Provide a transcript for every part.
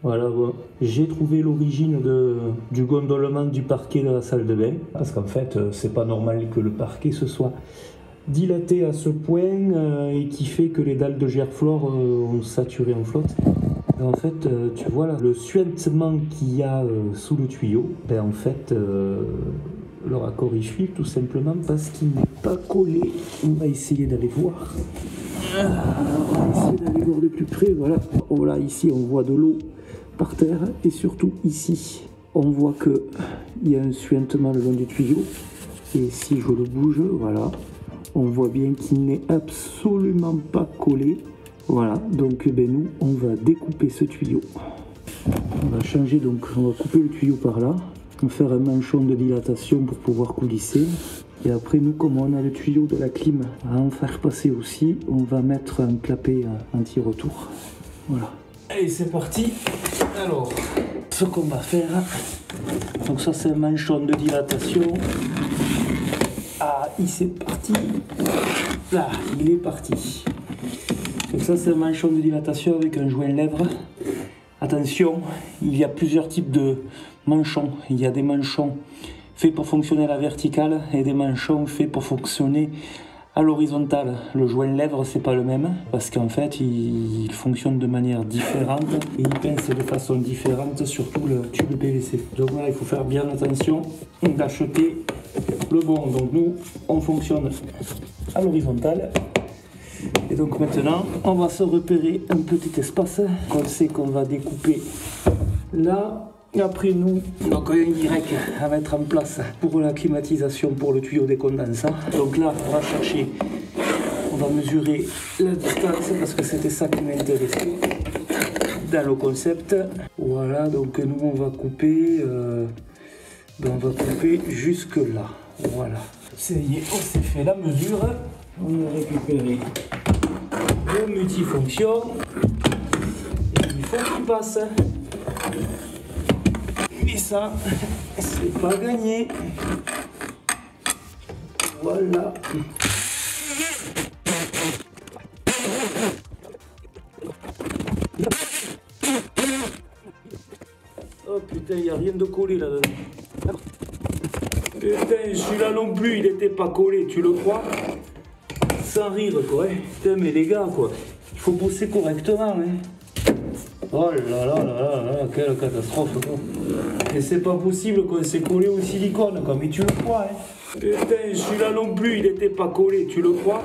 Voilà, bon. J'ai trouvé l'origine du gondolement du parquet de la salle de bain. Parce qu'en fait, c'est pas normal que le parquet se soit dilaté à ce point et qui fait que les dalles de Gerflor ont saturé en flotte. Et en fait, tu vois là, le suintement qu'il y a sous le tuyau, ben en fait, le raccord il fuit tout simplement parce qu'il n'est pas collé. On va essayer d'aller voir. On va essayer d'aller voir de plus près, voilà. Oh là, ici on voit de l'eau par terre et surtout ici on voit que il y a un suintement le long du tuyau et si je le bouge, voilà, on voit bien qu'il n'est absolument pas collé. Voilà, donc ben, nous on va découper ce tuyau, on va changer, donc on va couper le tuyau par là, on va faire un manchon de dilatation pour pouvoir coulisser. Et après, nous, comme on a le tuyau de la clim à en faire passer aussi, on va mettre un clapet anti-retour. Voilà. Allez, c'est parti. Alors, ce qu'on va faire, donc ça c'est un manchon de dilatation. Ah, il c'est parti. Là, il est parti. Donc ça c'est un manchon de dilatation avec un joint lèvre. Attention, il y a plusieurs types de manchons. Il y a des manchons faits pour fonctionner à la verticale et des manchons faits pour fonctionner à l'horizontale. Le joint lèvre, c'est pas le même parce qu'en fait, il fonctionne de manière différente et il pince de façon différente, surtout le tube PVC. Donc voilà, il faut faire bien attention d'acheter le bon. Donc nous, on fonctionne à l'horizontale. Et donc maintenant, on va se repérer un petit espace qu'on sait qu'on va découper là. Et après nous, donc un Y à mettre en place pour la climatisation pour le tuyau des condensats. Donc là, on va chercher, on va mesurer la distance parce que c'était ça qui m'intéressait dans le concept. Voilà, donc nous on va couper, jusque là. Voilà. Ça y est, on s'est fait la mesure. On a récupéré le multifonction. Il faut qu'il passe. Mais ça, c'est pas gagné. Voilà. Oh putain, il n'y a rien de collé là-dedans. Putain, celui-là non plus, il n'était pas collé, tu le crois? Sans rire, quoi. Hein. Putain, mais les gars, quoi. Il faut bosser correctement, hein. Oh là là là là là, quelle catastrophe, quoi. Et c'est pas possible qu'on s'est collé au silicone, quoi. Mais tu le crois, hein. Putain, celui-là non plus, il n'était pas collé, tu le crois?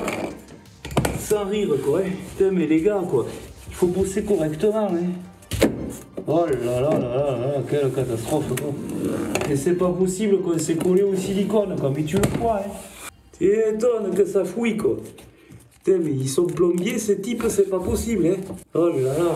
Sans rire, quoi. Hein. Putain, mais les gars, quoi. Il faut bosser correctement, hein. Oh là là là là là, quelle catastrophe, quoi. Et c'est pas possible qu'on s'est collé au silicone, quoi. Mais tu le crois, hein. Tu étonnes que ça fouille, quoi. Putain, mais ils sont plombiers, ces types, c'est pas possible, hein. Oh là là.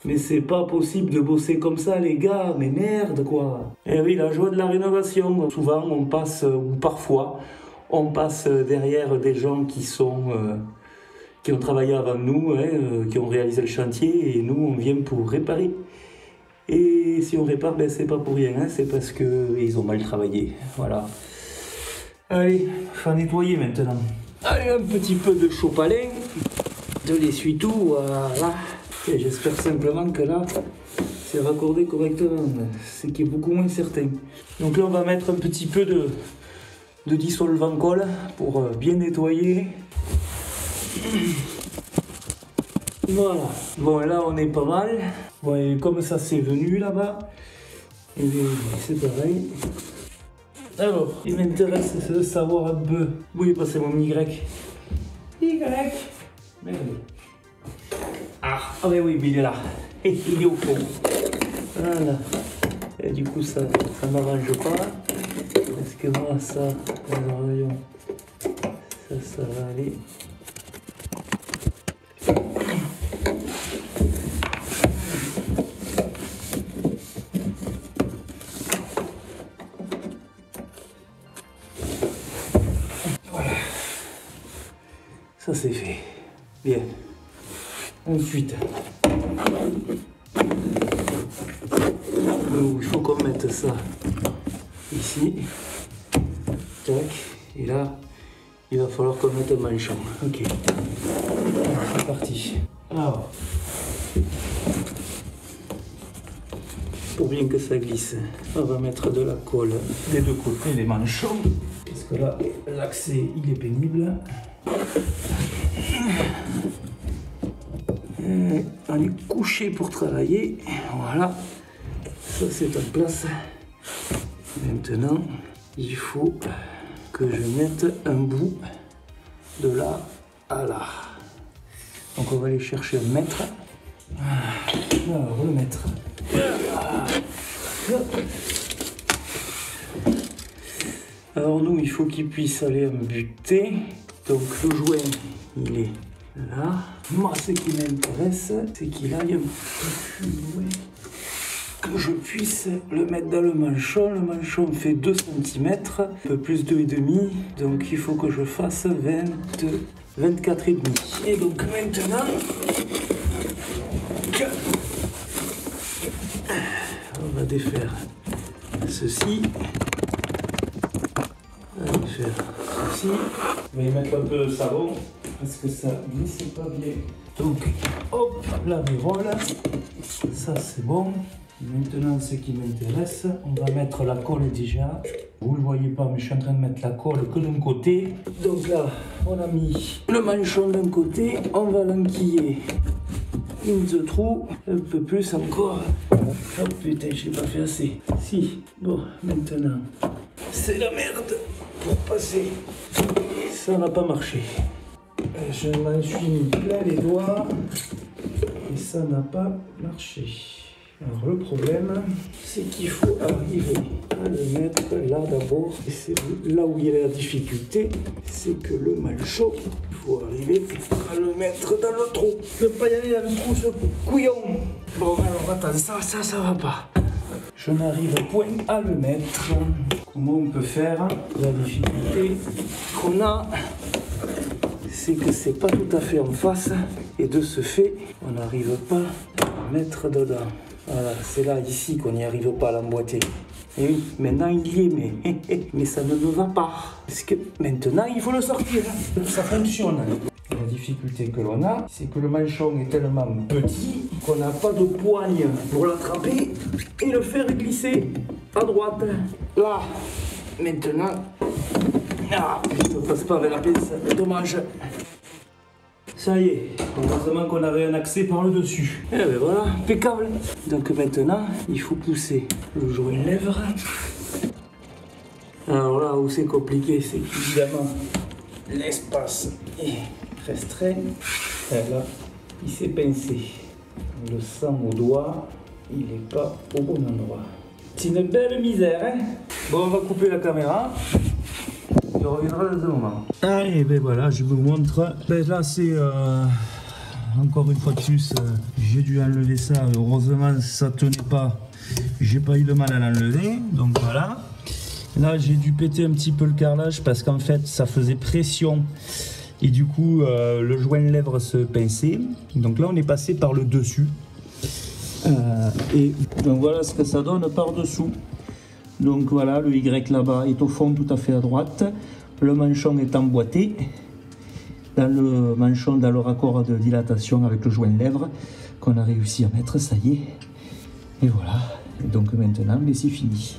Mais c'est pas possible de bosser comme ça, les gars. Mais merde, quoi. Eh oui, la joie de la rénovation. Souvent, on passe, ou parfois, on passe derrière des gens qui ont travaillé avant nous, hein, qui ont réalisé le chantier, et nous, on vient pour réparer. Et si on répare, ben c'est pas pour rien, hein, c'est parce qu'ils ont mal travaillé. Voilà. Allez, faut nettoyer maintenant. Allez, un petit peu de chopalin, de l'essuie-tout, voilà. Et j'espère simplement que là, c'est raccordé correctement, ce qui est beaucoup moins certain. Donc là, on va mettre un petit peu de dissolvant colle pour bien nettoyer. Voilà. Bon, là, on est pas mal. Bon, et comme ça, c'est venu là-bas, c'est pareil. Alors, il m'intéresse de savoir un peu où est passé mon Y. Merde. Ah ben oui, mais il est là. Il est au fond. Voilà. Et du coup, ça m'arrange pas. Parce que moi, ça va aller. Ça c'est fait. Bien. Ensuite, il faut qu'on mette ça ici. Tac. Et là, il va falloir qu'on mette un manchon. Ok. C'est parti. Alors, Pour bien que ça glisse, on va mettre de la colle des deux côtés, les manchons, parce que là, l'accès, il est pénible. Et on est couché pour travailler, voilà, ça c'est en place. Maintenant, il faut que je mette un bout de là à là. Donc on va aller chercher un mètre. Alors le mètre. Alors nous, il faut qu'il puisse aller me buter. Donc le joint, il est là. Moi, ce qui m'intéresse, c'est qu'il aille un peu plus loin. Que je puisse le mettre dans le manchon. Le manchon fait 2 cm, un peu plus 2,5. Donc il faut que je fasse 24,5. Et donc maintenant, on va défaire ceci. On va défaire ceci. On va y mettre un peu de savon parce que ça glisse pas bien. Donc hop, la virole. Ça c'est bon. Maintenant, ce qui m'intéresse, on va mettre la colle déjà. Vous ne le voyez pas, mais je suis en train de mettre la colle que d'un côté. Donc là, on a mis le manchon d'un côté. On va l'enquiller in the trou. Un peu plus encore. Oh putain, je n'ai pas fait assez. Si, bon, maintenant, c'est la merde pour passer. Ça n'a pas marché. Je m'en suis mis plein les doigts. Et ça n'a pas marché. Alors le problème, c'est qu'il faut arriver à le mettre là d'abord. Et c'est là où il y a la difficulté, c'est que le manchon, il faut arriver à le mettre dans le trou. Je ne peux pas y aller dans le trou, ce couillon. Bon alors attends, ça va pas. Je n'arrive point à le mettre. Comment on peut faire? La difficulté qu'on a, c'est que c'est pas tout à fait en face. Et de ce fait, on n'arrive pas à le mettre dedans. Voilà, c'est là, ici, qu'on n'y arrive pas à l'emboîter. Et oui, maintenant il y est, mais ça ne me va pas. Parce que maintenant, il faut le sortir. Ça fonctionne. La difficulté que l'on a, c'est que le manchon est tellement petit qu'on n'a pas de poigne pour l'attraper et le faire glisser à droite. Là, maintenant... Ah, je ne passe pas avec la pince, dommage. Ça y est, heureusement qu'on avait un accès par le dessus. Et ben voilà, impeccable. Donc maintenant, il faut pousser le joint lèvre. Alors là où c'est compliqué, c'est qu'évidemment, l'espace est restreint. Et là, il s'est pincé. On le sent au doigt, il n'est pas au bon endroit. C'est une belle misère, hein. Bon, on va couper la caméra. On reviendra dans un moment. Allez, ben voilà, je vous montre. Ben là, c'est encore une fois de plus, j'ai dû enlever ça. Heureusement, ça tenait pas. J'ai pas eu de mal à l'enlever. Donc voilà. Là, j'ai dû péter un petit peu le carrelage parce qu'en fait, ça faisait pression. Et du coup, le joint lèvre se pinçait. Donc là, on est passé par le dessus. Et donc voilà ce que ça donne par-dessous. Donc voilà, le Y là-bas est au fond tout à fait à droite. Le manchon est emboîté. Dans le manchon, dans le raccord de dilatation avec le joint lèvre qu'on a réussi à mettre, ça y est. Et voilà. Et donc maintenant, c'est fini.